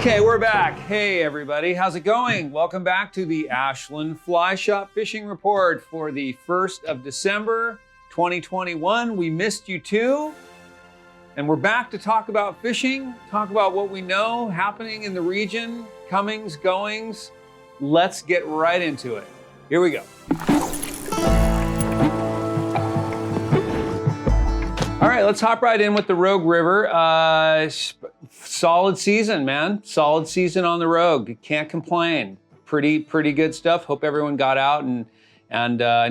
Okay, we're back. Hey everybody, how's it going? Welcome back to the Ashland Fly Shop Fishing Report for the 1st of December, 2021. We missed you too. And we're back to talk about fishing, talk about what we know happening in the region, comings, goings. Let's get right into it. Here we go. All right, let's hop right in with the Rogue River. Solid season, man. Solid season on the Rogue. Can't complain. Pretty good stuff. Hope everyone got out and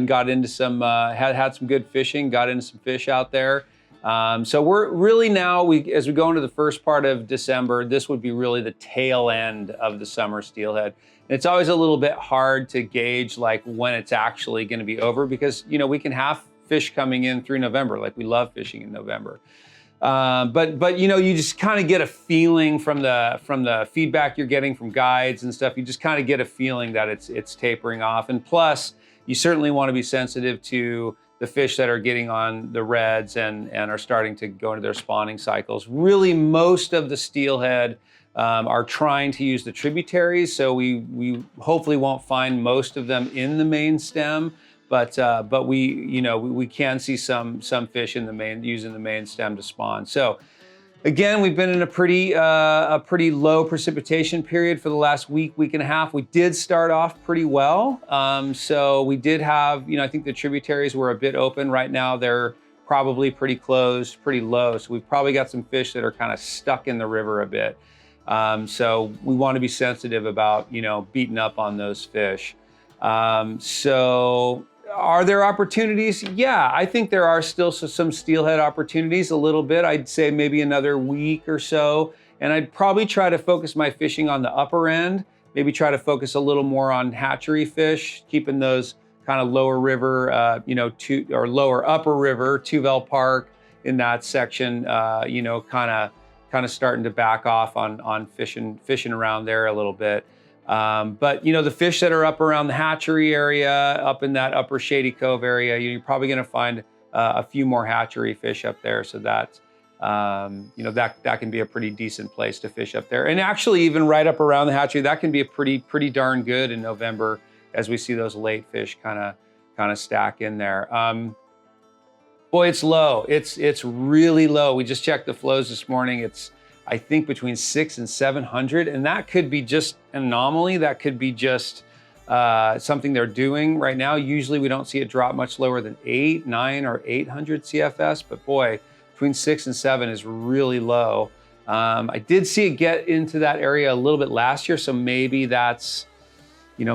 got into some had some good fishing. Got into some fish out there. So we're really now as we go into the first part of December. This would be really the tail end of the summer steelhead. And it's always a little bit hard to gauge like when it's actually going to be over because we can have fish coming in through November. Like we love fishing in November. But you just kind of get a feeling from the feedback you're getting from guides and stuff. You just kind of get a feeling that it's tapering off. And plus, you certainly want to be sensitive to the fish that are getting on the reds and are starting to go into their spawning cycles. Really, most of the steelhead are trying to use the tributaries, so we hopefully won't find most of them in the main stem. But we can see some fish in using the main stem to spawn. So again, we've been in a pretty low precipitation period for the last week and a half. We did start off pretty well. So we did have, I think the tributaries were a bit open. Right now they're probably pretty closed, pretty low. So we've probably got some fish that are kind of stuck in the river a bit. So we want to be sensitive about, beating up on those fish. So are there opportunities? Yeah, I think there are still some steelhead opportunities a little bit. I'd say maybe another week or so. And I'd probably try to focus my fishing on the upper end, maybe try to focus a little more on hatchery fish, keeping those kind of lower river, or lower upper river, Tuvell Park in that section, kind of starting to back off on fishing around there a little bit. But the fish that are up around the hatchery area, up in that upper Shady Cove area, you're probably going to find a few more hatchery fish up there. So that that can be a pretty decent place to fish up there. And actually, even right up around the hatchery, that can be a pretty darn good in November as we see those late fish kind of stack in there. Boy, it's low. It's really low. We just checked the flows this morning. It's I think between 600 and 700, and that could be just an anomaly. That could be just something they're doing right now. Usually we don't see it drop much lower than 800, 900, or 800 CFS, but boy, between 6 and 7 is really low. I did see it get into that area a little bit last year, so maybe that's kind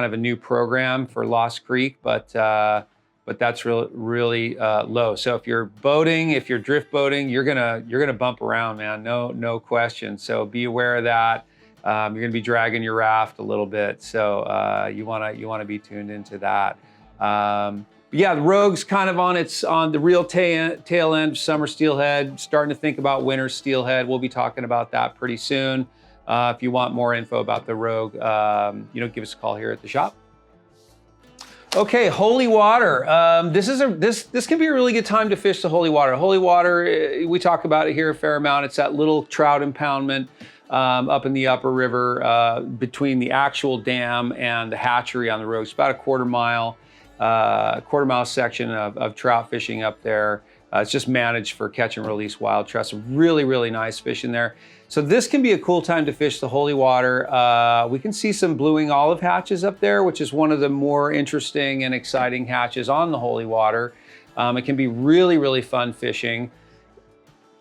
of a new program for Lost Creek, but that's really low. So if you're boating, if you're drift boating, you're gonna bump around, man. No question. So be aware of that. You're gonna be dragging your raft a little bit, so you wanna be tuned into that. Yeah, the Rogue's kind of on the real tail end of summer steelhead. Starting to think about winter steelhead. We'll be talking about that pretty soon. If you want more info about the Rogue, give us a call here at the shop. Okay, holy water. This can be a really good time to fish the holy water. Holy water, we talk about it here a fair amount. It's that little trout impoundment up in the upper river between the actual dam and the hatchery on the Rogue. It's about a quarter mile section of trout fishing up there. It's just managed for catch and release wild trout. Some really nice fish in there. So this can be a cool time to fish the holy water. We can see some blueing olive hatches up there, which is one of the more interesting and exciting hatches on the holy water. It can be really fun fishing.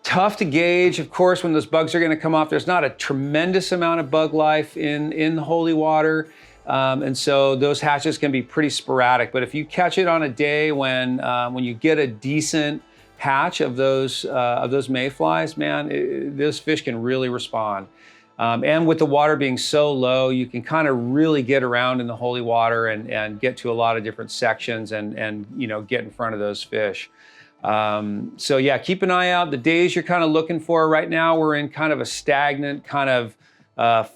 Tough to gauge, of course, when those bugs are going to come off. There's not a tremendous amount of bug life in the holy water. And so those hatches can be pretty sporadic. But if you catch it on a day when you get a decent hatch of those mayflies, man, those fish can really respond. And with the water being so low, you can kind of really get around in the holy water and get to a lot of different sections and get in front of those fish. So yeah, keep an eye out. The days you're kind of looking for right now, we're in kind of a stagnant, kind of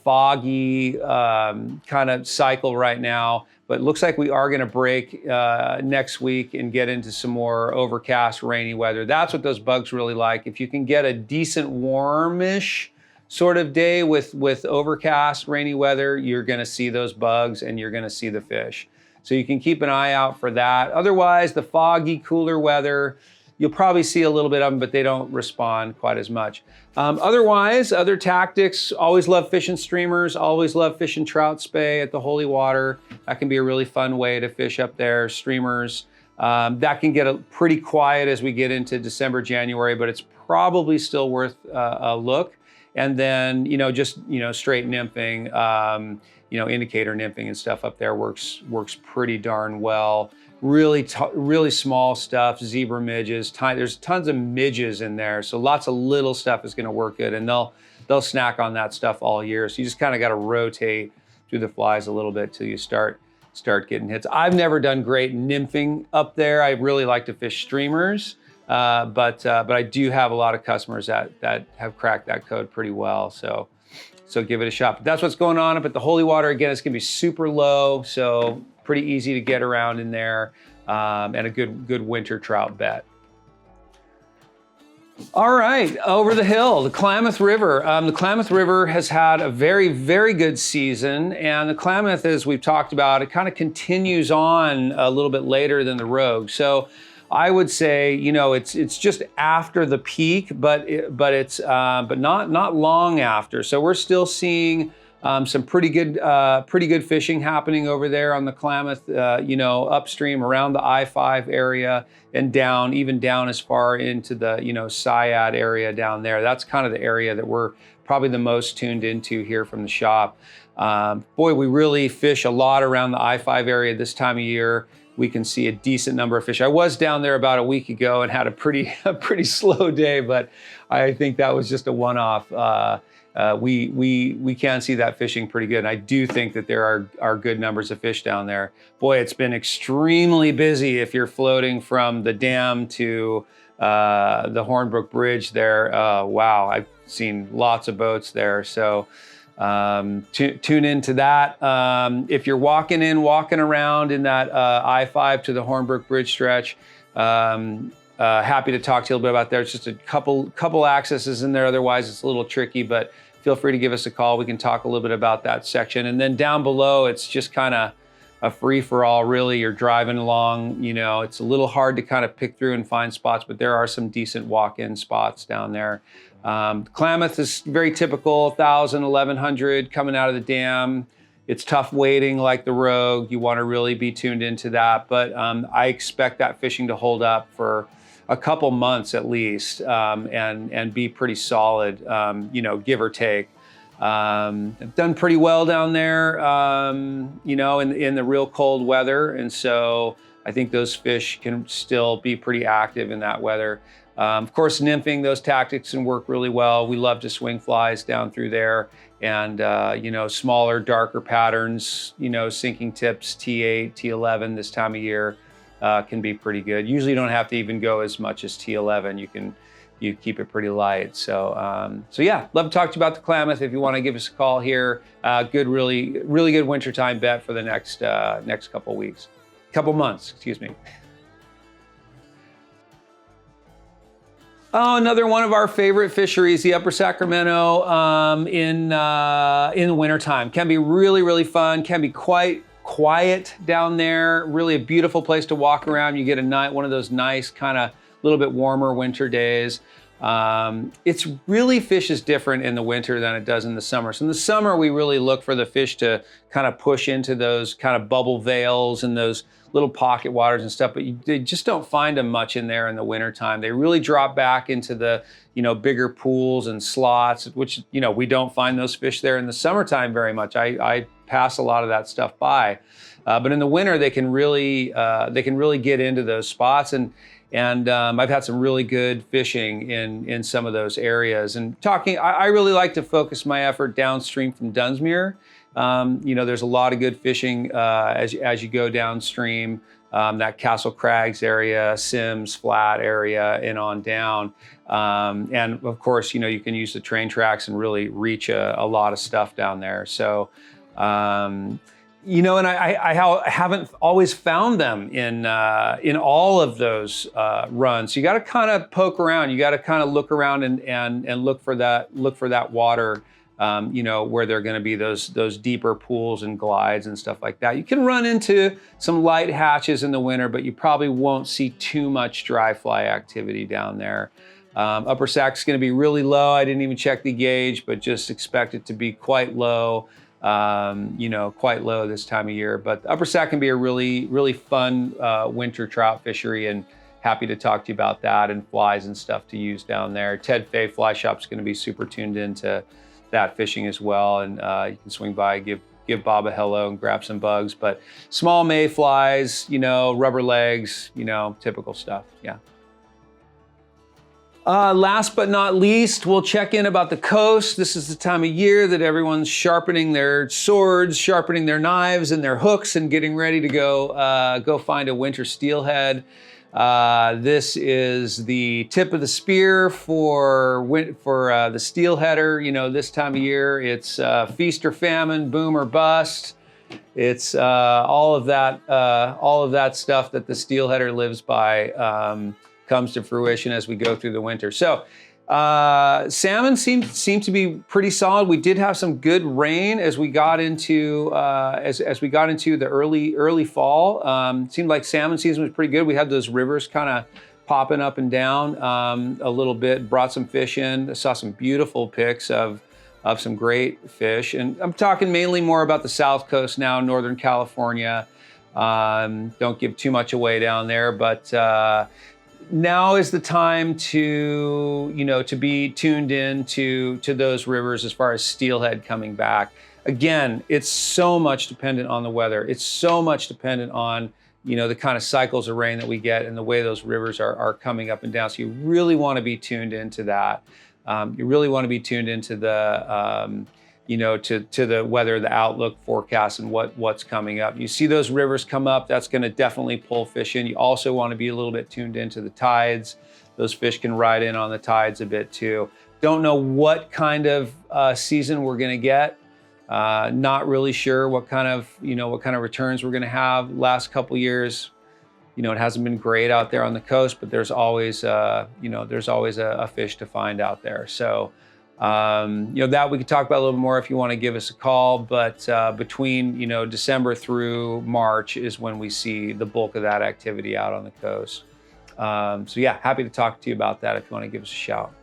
foggy kind of cycle right now. But it looks like we are going to break next week and get into some more overcast, rainy weather. That's what those bugs really like. If you can get a decent warmish sort of day with overcast, rainy weather, you're gonna see those bugs and you're gonna see the fish. So you can keep an eye out for that. Otherwise, the foggy, cooler weather, you'll probably see a little bit of them, but they don't respond quite as much. Otherwise, other tactics, always love fishing streamers, always love fishing trout spay at the holy water. That can be a really fun way to fish up there, streamers. That can get pretty quiet as we get into December, January, but it's probably still worth a look. And then, just, straight nymphing, indicator nymphing and stuff up there works pretty darn well. Really small stuff, zebra midges, there's tons of midges in there. So lots of little stuff is gonna work good, and they'll snack on that stuff all year. So you just kind of gotta rotate through the flies a little bit till you start getting hits. I've never done great nymphing up there. I really like to fish streamers, but I do have a lot of customers that have cracked that code pretty well. So give it a shot. But that's what's going on up at the holy water. Again, it's gonna be super low, so pretty easy to get around in there, and a good winter trout bet. All right, over the hill, the Kalamath River. The Kalamath River has had a very, very good season, and the Kalamath, as we've talked about, it kind of continues on a little bit later than the Rogue. So I would say, it's just after the peak, but not long after. So we're still seeing some pretty good fishing happening over there on the Kalamath, upstream around the I-5 area and even down as far into the, Syad area down there. That's kind of the area that we're probably the most tuned into here from the shop. Boy, we really fish a lot around the I-5 area this time of year. We can see a decent number of fish. I was down there about a week ago and had a pretty slow day, but I think that was just a one-off. We can see that fishing pretty good. And I do think that there are good numbers of fish down there. Boy, it's been extremely busy if you're floating from the dam to the Hornbrook Bridge there. Wow, I've seen lots of boats there. So tune into that. If you're walking around in that I-5 to the Hornbrook Bridge stretch, happy to talk to you a little bit about there. It's just a couple accesses in there. Otherwise, it's a little tricky, but feel free to give us a call. We can talk a little bit about that section. And then down below, it's just kind of a free-for-all, really. You're driving along, it's a little hard to kind of pick through and find spots, but there are some decent walk-in spots down there. Klamath is very typical, 1,000, 1,100 coming out of the dam. It's tough wading like the Rogue. You want to really be tuned into that, but I expect that fishing to hold up for a couple months at least, and be pretty solid, give or take. I've done pretty well down there, in the real cold weather, and so I think those fish can still be pretty active in that weather. Of course, nymphing, those tactics can work really well. We love to swing flies down through there, and smaller, darker patterns, sinking tips, T8, T11 this time of year can be pretty good. Usually you don't have to even go as much as T11. You keep it pretty light. So yeah, love to talk to you about the Kalamath. If you want to give us a call here, really good wintertime bet for the next couple months, excuse me. Oh, another one of our favorite fisheries, the Upper Sacramento, in the wintertime. Can be really, really fun, can be quite quiet down there, really a beautiful place to walk around. You get one of those nice kind of little bit warmer winter days. It's really, fish is different in the winter than it does in the summer. So in the summer, we really look for the fish to kind of push into those kind of bubble veils and those little pocket waters and stuff, but they just don't find them much in there in the wintertime. They really drop back into the, bigger pools and slots, which, we don't find those fish there in the summertime very much. I pass a lot of that stuff by. But in the winter, they can really get into those spots. And I've had some really good fishing in some of those areas. And I really like to focus my effort downstream from Dunsmuir. There's a lot of good fishing as you go downstream, that Castle Crags area, Sims Flat area, and on down. And of course, you can use the train tracks and really reach a lot of stuff down there. So You know, and I haven't always found them in all of those runs. So you got to kind of poke around. You got to kind of look around and look for that water. You know, where there are going to be those deeper pools and glides and stuff like that. You can run into some light hatches in the winter, but you probably won't see too much dry fly activity down there. Upper Sac is going to be really low. I didn't even check the gauge, but just expect it to be quite low. You know, quite low this time of year. But Upper Sac can be a really fun winter trout fishery, and happy to talk to you about that and flies and stuff to use down there. Ted Fay Fly Shop is going to be super tuned into that fishing as well, and you can swing by, give Bob a hello and grab some bugs. But small mayflies, you know, rubber legs, you know, typical stuff. Yeah. Last but not least, we'll check in about the coast. This is the time of year that everyone's sharpening their swords, sharpening their knives and their hooks, and getting ready to go find a winter steelhead. This is the tip of the spear for the steelheader. You know, this time of year, it's feast or famine, boom or bust. It's all of that stuff that the steelheader lives by. Comes to fruition as we go through the winter. So salmon seemed to be pretty solid. We did have some good rain as we got into as we got into the early fall. Seemed like salmon season was pretty good. We had those rivers kind of popping up and down a little bit. Brought some fish in. I saw some beautiful pics of some great fish. And I'm talking mainly more about the South Coast now, Northern California. Don't give too much away down there, but now is the time to, you know, to be tuned in to those rivers as far as steelhead coming back. Again, it's so much dependent on the weather. It's so much dependent on, you know, the kind of cycles of rain that we get and the way those rivers are coming up and down. So you really want to be tuned into that. You really want to be tuned into the, you know, to the weather, the outlook forecast, and what's coming up. You see those rivers come up, that's going to definitely pull fish in. You also want to be a little bit tuned into the tides. Those fish can ride in on the tides a bit too. Don't know what kind of season we're going to get. Not really sure what kind of returns we're going to have. Last couple years, you know, it hasn't been great out there on the coast, but there's always a fish to find out there. So. You know, that we could talk about a little bit more if you want to give us a call, but between, you know, December through March is when we see the bulk of that activity out on the coast. So yeah, happy to talk to you about that if you want to give us a shout.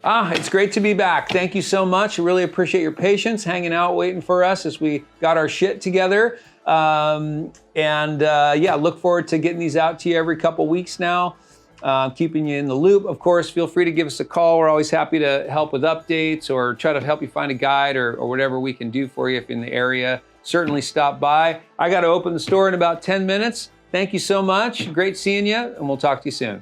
It's great to be back. Thank you so much. I really appreciate your patience, hanging out, waiting for us as we got our shit together. Yeah, look forward to getting these out to you every couple weeks now. Keeping you in the loop. Of course, feel free to give us a call. We're always happy to help with updates or try to help you find a guide or whatever we can do for you if in the area. Certainly stop by. I got to open the store in about 10 minutes. Thank you so much. Great seeing you, and we'll talk to you soon.